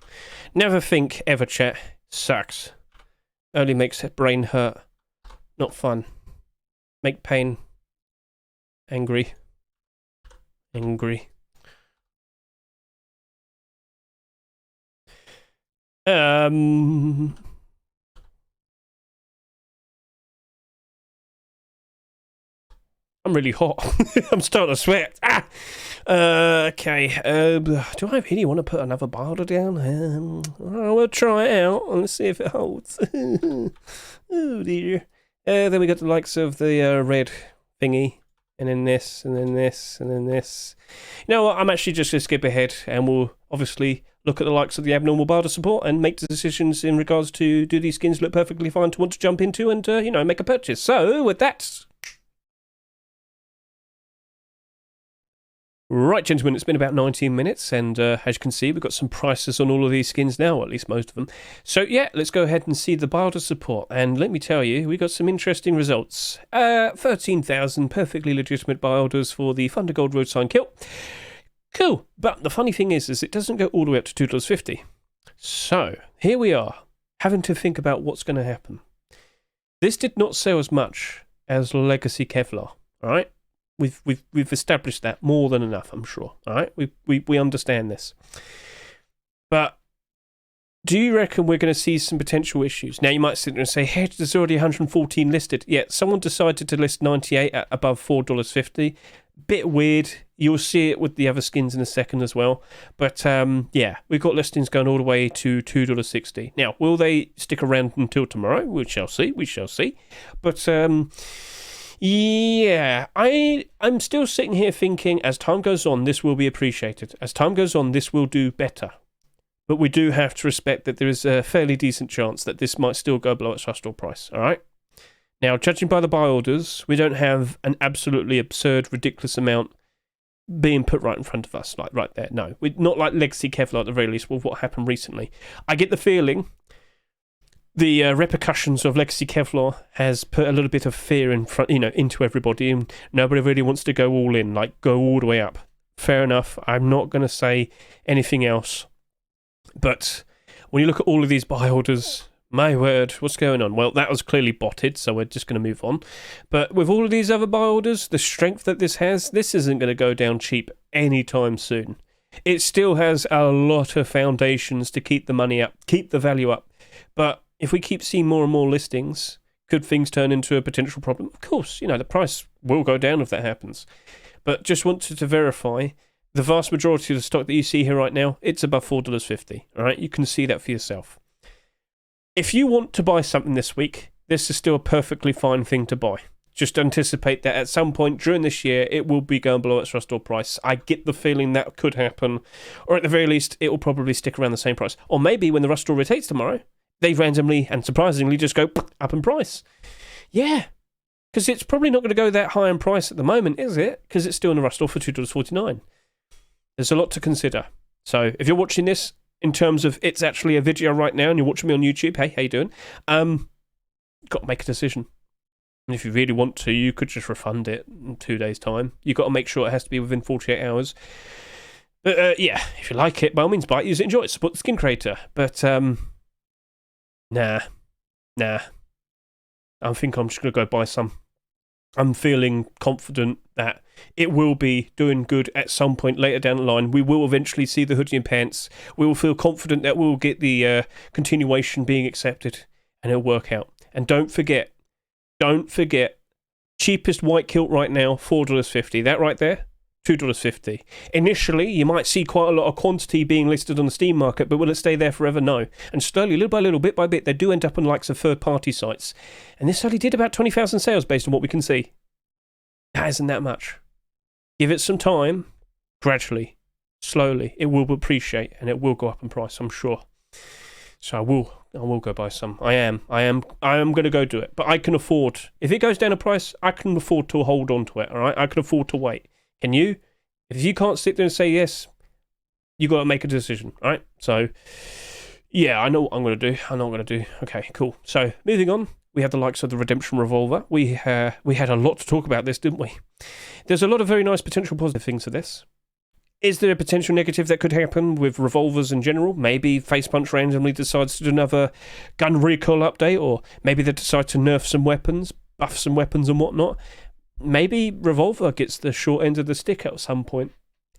Never think, ever, chat. Sucks. Only makes the brain hurt. Not fun. Make pain. Angry. I'm really hot. I'm starting to sweat. Okay. Do I really want to put another barter down? We'll try it out and let's see if it holds. Oh dear. Then we got the likes of the red thingy, and then this, and then this, and then this. You know what? I'm actually just going to skip ahead, and we'll obviously look at the likes of the abnormal barter support and make the decisions in regards to, do these skins look perfectly fine to want to jump into and you know, make a purchase. So with that. Right, gentlemen, it's been about 19 minutes, and as you can see, we've got some prices on all of these skins now, or at least most of them. So, yeah, let's go ahead and see the builder support, and let me tell you, we got some interesting results. 13,000 perfectly legitimate builders for the Thundergold road sign kill. Cool, but the funny thing is it doesn't go all the way up to $2.50. So, here we are, having to think about what's going to happen. This did not sell as much as Legacy Kevlar, alright? We've established that more than enough, I'm sure. All right, we understand this. But do you reckon we're going to see some potential issues? Now you might sit there and say, "Hedge, there's already 114 listed." Yeah, someone decided to list 98 at above $4.50. Bit weird. You'll see it with the other skins in a second as well. But yeah, we've got listings going all the way to $2.60. Now, will they stick around until tomorrow? We shall see. We shall see. But yeah, I'm still sitting here thinking, as time goes on, this will be appreciated. As time goes on, this will do better. But we do have to respect that there is a fairly decent chance that this might still go below its rust ore price, alright? Now, judging by the buy orders, we don't have an absolutely absurd, ridiculous amount being put right in front of us, like right there. No, not like Legacy Kevlar at the very least, with what happened recently. I get the feeling the repercussions of Legacy Kevlar has put a little bit of fear in front, into everybody, and nobody really wants to go all in, like go all the way up. Fair enough. I'm not going to say anything else. But when you look at all of these buy orders, my word, what's going on? Well, that was clearly botted, so we're just going to move on. But with all of these other buy orders, the strength that this has, this isn't going to go down cheap anytime soon. It still has a lot of foundations to keep the money up, keep the value up. But if we keep seeing more and more listings, could things turn into a potential problem? Of course, the price will go down if that happens. But just wanted to verify, the vast majority of the stock that you see here right now, it's above $4.50. All right, you can see that for yourself. If you want to buy something this week, this is still a perfectly fine thing to buy. Just anticipate that at some point during this year, it will be going below its rust ore price. I get the feeling that could happen, or at the very least, it will probably stick around the same price. Or maybe when the rust ore rotates tomorrow, they randomly and surprisingly just go up in price. Yeah, because it's probably not going to go that high in price at the moment, is it? Because it's still in the rust ore for $2.49. There's a lot to consider. So if you're watching this in terms of it's actually a video right now and you're watching me on YouTube, hey, how you doing? Got to make a decision. And if you really want to, you could just refund it in 2 days' time. You've got to make sure it has to be within 48 hours. But yeah, if you like it, by all means, buy it, use it, enjoy it, support the skin creator. But Nah. I think I'm just going to go buy some. I'm feeling confident that it will be doing good at some point later down the line. We will eventually see the hoodie and pants. We will feel confident that we'll get the continuation being accepted, and it'll work out. And don't forget, cheapest white kilt right now, $4.50. That right there, $2.50. Initially, you might see quite a lot of quantity being listed on the Steam market, but will it stay there forever? No. And slowly, little by little, bit by bit, they do end up on the likes of third-party sites. And this only did about 20,000 sales based on what we can see. That isn't that much. Give it some time, gradually, slowly. It will appreciate and it will go up in price, I'm sure. So I will go buy some. I am going to go do it. But I can afford, if it goes down in price, I can afford to hold on to it, all right? I can afford to wait. Can you? If you can't sit there and say yes, you got to make a decision, right? So, yeah, I know what I'm going to do. Okay, cool. So, moving on, we have the likes of the Redemption Revolver. We had a lot to talk about this, didn't we? There's a lot of very nice potential positive things to this. Is there a potential negative that could happen with revolvers in general? Maybe Face Punch randomly decides to do another gun recoil update, or maybe they decide to nerf some weapons, buff some weapons and whatnot. Maybe Revolver gets the short end of the stick at some point.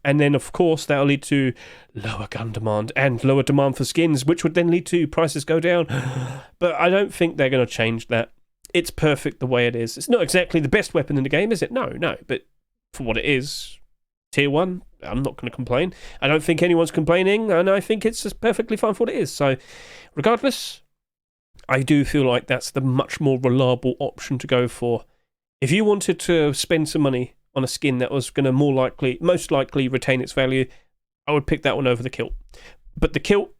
And then, of course, that'll lead to lower gun demand and lower demand for skins, which would then lead to prices go down. But I don't think they're going to change that. It's perfect the way it is. It's not exactly the best weapon in the game, is it? No. But for what it is, tier 1, I'm not going to complain. I don't think anyone's complaining, and I think it's just perfectly fine for what it is. So, regardless, I do feel like that's the much more reliable option to go for. If you wanted to spend some money on a skin that was going to most likely retain its value, I would pick that one over the kilt. But the kilt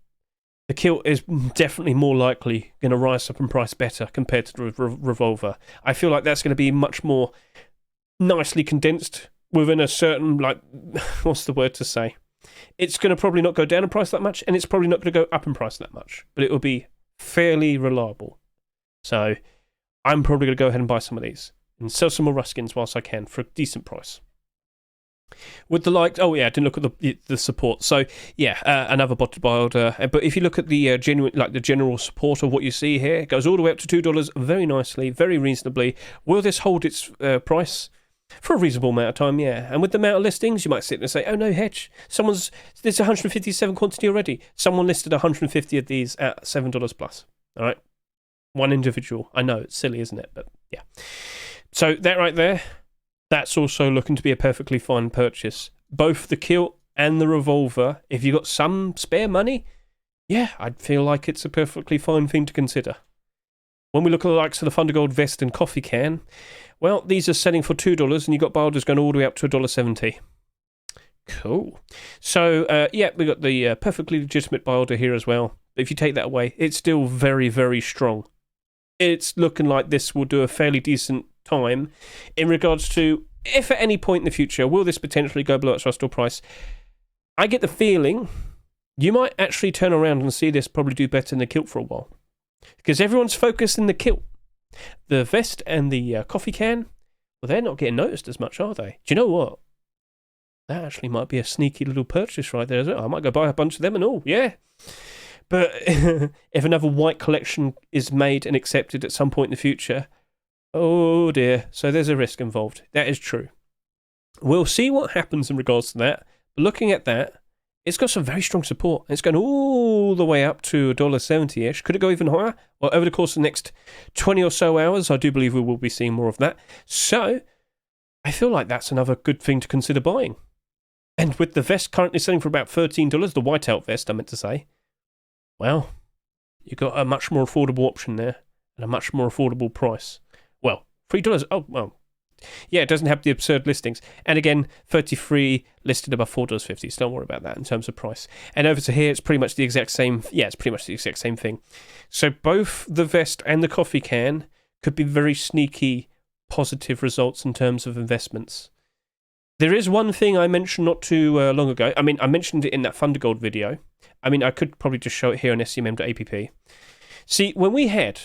is definitely more likely going to rise up in price better compared to the Revolver. I feel like that's going to be much more nicely condensed within a certain, like, what's the word to say? It's going to probably not go down in price that much, and it's probably not going to go up in price that much, but it will be fairly reliable. So I'm probably going to go ahead and buy some of these and sell some more Ruskins whilst I can for a decent price. With the like, oh yeah, I didn't look at the support. So yeah, another botted buy order. But if you look at the the general support of what you see here, it goes all the way up to $2 very nicely, very reasonably. Will this hold its price for a reasonable amount of time? Yeah. And with the amount of listings, you might sit there and say, oh no, Hedge, there's 157 quantity already. Someone listed 150 of these at $7 plus. All right, one individual. I know it's silly, isn't it? But yeah. So that right there. That's also looking to be a perfectly fine purchase. Both the kilt and the revolver, if you've got some spare money, yeah, I'd feel like it's a perfectly fine thing to consider. When we look at the likes of the Thundergold vest and coffee can, well, these are selling for $2 and you've got buy orders going all the way up to $1.70. Cool. So, yeah, we got the perfectly legitimate buy order here as well. If you take that away, it's still very, very strong. It's looking like this will do a fairly decent time in regards to if at any point in the future will this potentially go below its rustore price. I get the feeling you might actually turn around and see this probably do better than the kilt for a while, because everyone's focused in the kilt. The vest and the coffee can, well, they're not getting noticed as much, are they? Do you know what? That actually might be a sneaky little purchase right there as well. I might go buy a bunch of them and all, yeah. But if another white collection is made and accepted at some point in the future, oh dear, so there's a risk involved. That is true. We'll see what happens in regards to that. But looking at that, it's got some very strong support. It's going all the way up to $1.70-ish. Could it go even higher? Well, over the course of the next 20 or so hours, I do believe we will be seeing more of that. So, I feel like that's another good thing to consider buying. And with the vest currently selling for about $13, the whiteout vest, I meant to say, well, you've got a much more affordable option there and a much more affordable price. Well, $3. Oh, well. Yeah, it doesn't have the absurd listings. And again, 33 listed above $4.50. So don't worry about that in terms of price. And over to here, it's pretty much the exact same. Yeah, it's pretty much the exact same thing. So both the vest and the coffee can could be very sneaky positive results in terms of investments. There is one thing I mentioned not too long ago. I mean, I mentioned it in that Thundergold video. I mean, I could probably just show it here on scmm.app. See, when we had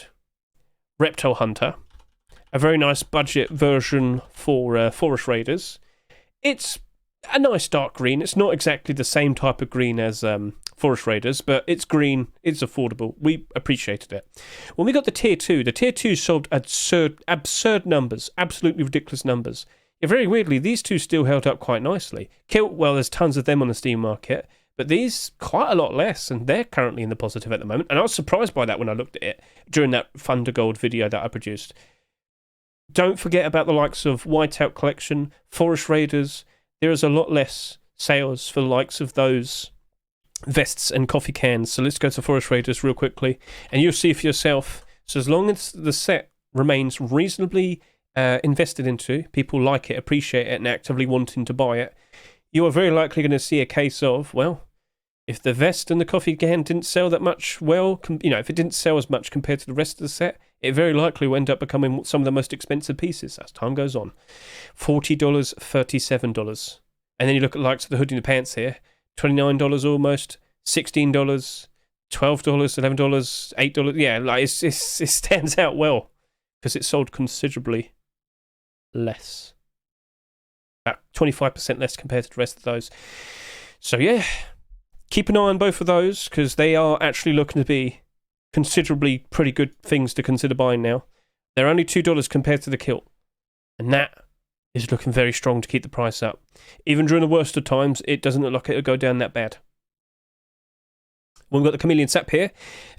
Reptile Hunter, a very nice budget version for Forest Raiders, it's a nice dark green. It's not exactly the same type of green as Forest Raiders, but it's green, it's affordable. We appreciated it. When we got the Tier 2, the Tier 2 sold absurd numbers, absolutely ridiculous numbers. Yeah, very weirdly, these two still held up quite nicely. Kilt, well, there's tons of them on the Steam market, but these quite a lot less, and they're currently in the positive at the moment. And I was surprised by that when I looked at it during that Thundergold video that I produced. Don't forget about the likes of Whiteout Collection, Forest Raiders. There is a lot less sales for the likes of those vests and coffee cans. So let's go to Forest Raiders real quickly, and you'll see for yourself. So as long as the set remains reasonably invested into, people like it, appreciate it, and actively wanting to buy it, you are very likely going to see a case of, well, if the vest and the coffee can didn't sell that much, well, if it didn't sell as much compared to the rest of the set, it very likely will end up becoming some of the most expensive pieces as time goes on. $40, $37. And then you look at the likes of the hoodie and the pants here, $29 almost, $16, $12, $11, $8. Yeah, like it stands out well because it sold considerably less. About 25% less compared to the rest of those. So yeah, keep an eye on both of those because they are actually looking to be considerably pretty good things to consider buying now. They're only $2 compared to the kilt, and that is looking very strong to keep the price up. Even during the worst of times, it doesn't look like it'll go down that bad. We've got the Chameleon SAP here,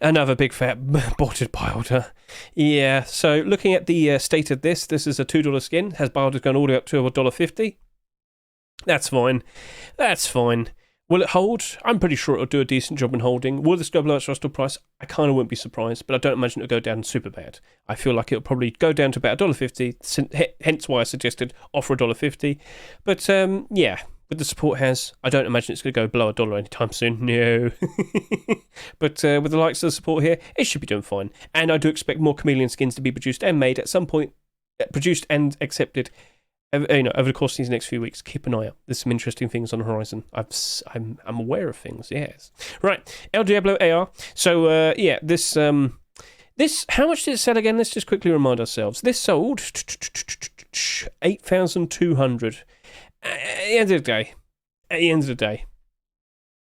another big fat botted buy order. Yeah, so looking at the state of this is a $2 skin, has buy orders going all the way up to $1.50. That's fine. That's fine. Will it hold? I'm pretty sure it'll do a decent job in holding. Will this go below its rustore price? I kind of wouldn't be surprised, but I don't imagine it'll go down super bad. I feel like it'll probably go down to about $1.50, hence why I suggested offer $1.50. But yeah, with the support has, I don't imagine it's going to go below $1 anytime soon. No. But with the likes of the support here, it should be doing fine. And I do expect more Chameleon skins to be produced and made at some point, produced and accepted over the course of these next few weeks, keep an eye out. There's some interesting things on the horizon. I'm aware of things. Yes. Right. El Diablo AR. So this how much did it sell again? Let's just quickly remind ourselves. This sold 8,200. At the end of the day,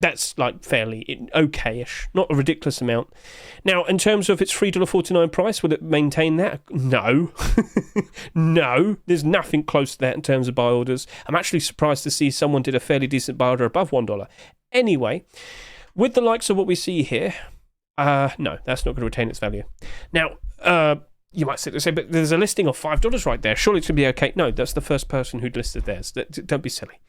that's like fairly okay-ish, not a ridiculous amount. Now, in terms of its $3.49 price, will it maintain that? No. No, there's nothing close to that in terms of buy orders. I'm actually surprised to see someone did a fairly decent buy order above $1. Anyway, with the likes of what we see here, no, that's not going to retain its value. Now, you might sit there and say, but there's a listing of $5 right there. Surely it's going to be okay. No, that's the first person who listed theirs. Don't be silly.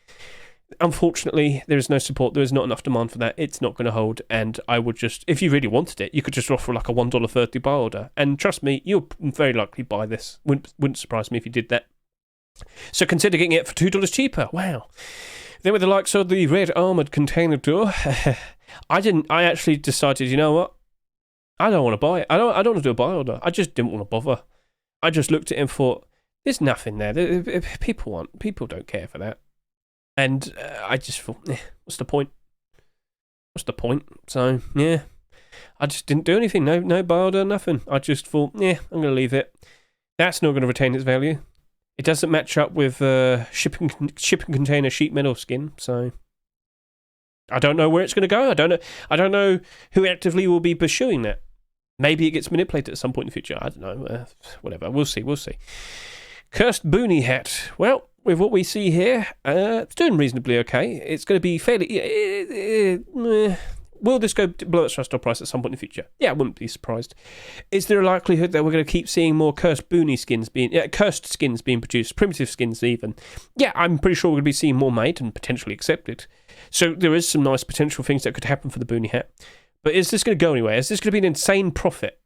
Unfortunately, there is no support. There is not enough demand for that. It's not going to hold. And I would just, if you really wanted it, you could just offer like a $1.30 buy order. And trust me, you'll very likely buy this. Wouldn't surprise me if you did that. So consider getting it for $2 cheaper. Wow. Then with the likes of the red armoured container door, I actually decided, you know what? I don't want to buy it. I don't want to do a buy order. I just didn't want to bother. I just looked at it and thought, there's nothing there. People don't care for that. And I just thought, what's the point? So, yeah. I just didn't do anything. No buy order, nothing. I just thought, I'm going to leave it. That's not going to retain its value. It doesn't match up with shipping container sheet metal skin, so I don't know where it's going to go. I don't know who actively will be pursuing that. Maybe it gets manipulated at some point in the future. I don't know. Whatever. We'll see. Cursed Boonie Hat. Well, with what we see here, it's doing reasonably okay. It's going to be fairly... will this go below its restore price at some point in the future? Yeah, I wouldn't be surprised. Is there a likelihood that we're going to keep seeing more cursed skins being produced, primitive skins even? Yeah, I'm pretty sure we're going to be seeing more made and potentially accepted. So there is some nice potential things that could happen for the Boonie Hat. But is this going to go anywhere? Is this going to be an insane profit?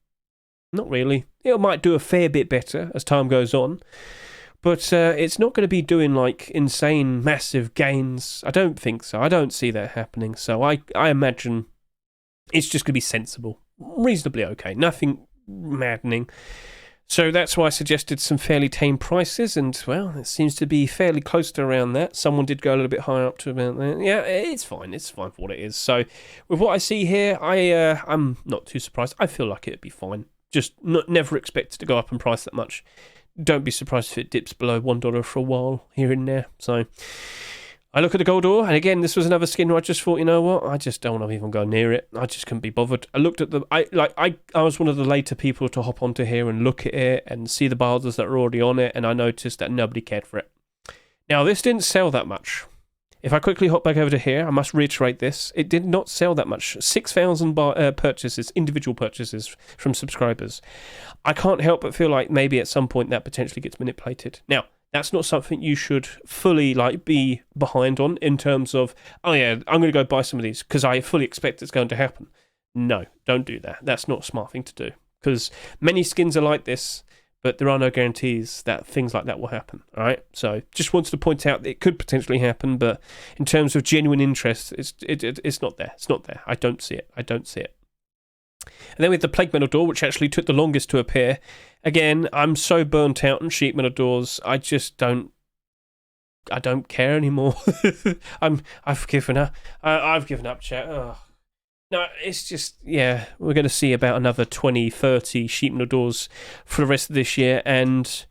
Not really. It might do a fair bit better as time goes on. But it's not going to be doing like insane, massive gains. I don't think so. I don't see that happening. So I imagine it's just going to be sensible. Reasonably okay. Nothing maddening. So that's why I suggested some fairly tame prices. And, well, it seems to be fairly close to around that. Someone did go a little bit higher up to about that. Yeah, it's fine. It's fine for what it is. So with what I see here, I'm not too surprised. I feel like it'd be fine. Just never expect it to go up in price that much. Don't be surprised if it dips below $1 for a while here and there. So I look at the gold ore, and again, this was another skin where I just thought, you know what? I just don't want to even go near it. I just couldn't be bothered. I looked at I was one of the later people to hop onto here and look at it and see the barders that are already on it, and I noticed that nobody cared for it. Now, this didn't sell that much. If I quickly hop back over to here, I must reiterate this. It did not sell that much. 6,000 purchases, individual purchases from subscribers. I can't help but feel like maybe at some point that potentially gets manipulated. Now, that's not something you should fully be behind on in terms of, oh yeah, I'm going to go buy some of these because I fully expect it's going to happen. No, don't do that. That's not a smart thing to do because many skins are like this. But there are no guarantees that things like that will happen, all right? So just wanted to point out that it could potentially happen, but in terms of genuine interest, it's not there. It's not there. I don't see it. And then with the plague metal door, which actually took the longest to appear, again, I'm so burnt out on sheet metal doors, I don't care anymore. I've given up. I've given up, chat. Ugh. No, it's just, yeah, we're going to see about another 20, 30 sheet metal doors for the rest of this year, and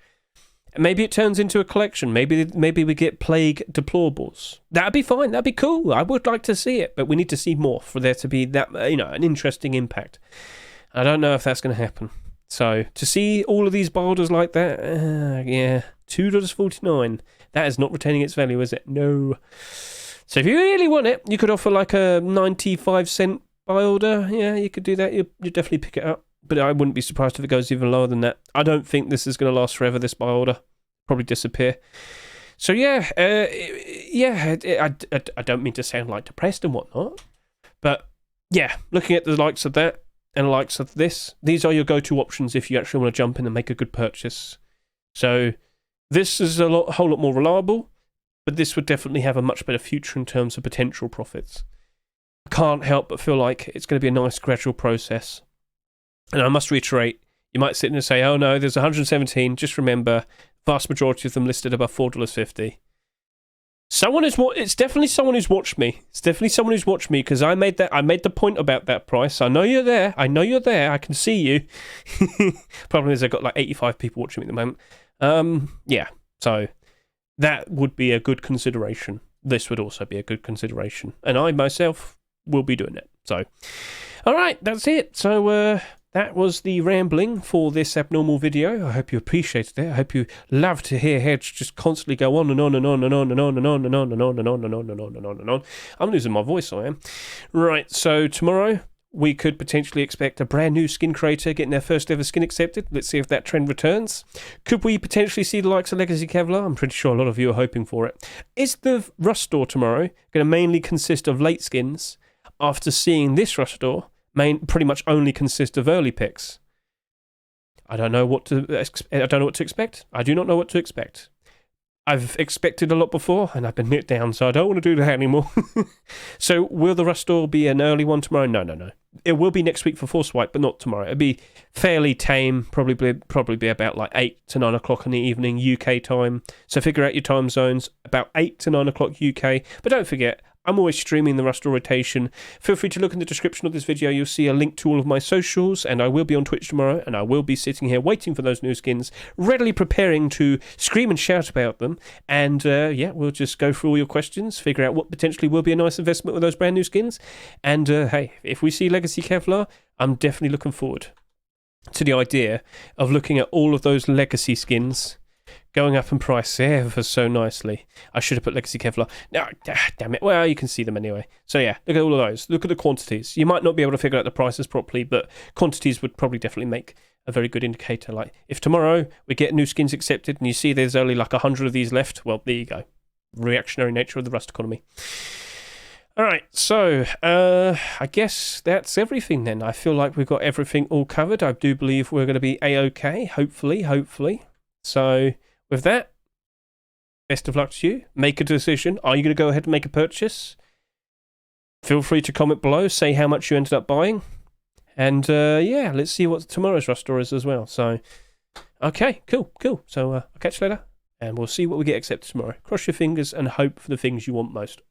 maybe it turns into a collection. Maybe we get plague deplorables. That'd be fine. That'd be cool. I would like to see it, but we need to see more for there to be that, an interesting impact. I don't know if that's going to happen. So to see all of these boulders like that, yeah, $2.49. That is not retaining its value, is it? No. So if you really want it, you could offer like a 95-cent buy order. Yeah, you could do that. You'd definitely pick it up. But I wouldn't be surprised if it goes even lower than that. I don't think this is going to last forever, this buy order. Probably disappear. So yeah, I don't mean to sound like depressed and whatnot. But yeah, looking at the likes of that and the likes of this, these are your go-to options if you actually want to jump in and make a good purchase. So this is a whole lot more reliable. But this would definitely have a much better future in terms of potential profits. I can't help but feel like it's going to be a nice gradual process. And I must reiterate, you might sit there and say, oh no, there's 117. Just remember, Vast majority of them listed above $4.50. It's definitely someone who's watched me. It's definitely someone who's watched me because I made the point about that price. I know you're there. I can see you. Problem is, I've got like 85 people watching me at the moment. Yeah. So that would be a good consideration. This would also be a good consideration, and I myself will be doing it. So, all right, that's it. So that was the rambling for this abnormal video. I hope you appreciated it. I hope you love to hear Hedge just constantly go on and on and on and on and on and on and on and on and on and on and on and on and on. I'm losing my voice, I am. Right, so tomorrow we could potentially expect a brand new skin creator getting their first ever skin accepted. Let's see if that trend returns. Could we potentially see the likes of Legacy Kevlar? I'm pretty sure a lot of you are hoping for it. Is the Rust store tomorrow going to mainly consist of late skins after seeing this Rust store pretty much only consist of early picks? I don't know what to expect. I do not know what to expect. I've expected a lot before, and I've been let down, so I don't want to do that anymore. So, will the Rust store be an early one tomorrow? No. It will be next week for Force White, but not tomorrow. It'll be fairly tame, probably be about like 8 to 9 o'clock in the evening, UK time. So, figure out your time zones, about 8 to 9 o'clock UK. But don't forget, I'm always streaming the Rust rotation. Feel free to look in the description of this video. You'll see a link to all of my socials, and I will be on Twitch tomorrow, and I will be sitting here waiting for those new skins, readily preparing to scream and shout about them. And yeah, we'll just go through all your questions, figure out what potentially will be a nice investment with those brand new skins. And hey, if we see Legacy Kevlar, I'm definitely looking forward to the idea of looking at all of those Legacy skins going up in price ever so nicely. I should have put Legacy Kevlar. No, damn it. Well, you can see them anyway. So yeah, look at all of those. Look at the quantities. You might not be able to figure out the prices properly, but quantities would probably definitely make a very good indicator. Like, if tomorrow we get new skins accepted and you see there's only like 100 of these left, well, there you go. Reactionary nature of the Rust economy. All right, so I guess that's everything then. I feel like we've got everything all covered. I do believe we're going to be A-okay, hopefully. So with that, best of luck to you. Make a decision. Are you going to go ahead and make a purchase? Feel free to comment below. Say how much you ended up buying. And yeah, let's see what tomorrow's Rust store is as well. So, okay, cool. So I'll catch you later. And we'll see what we get accepted tomorrow. Cross your fingers and hope for the things you want most.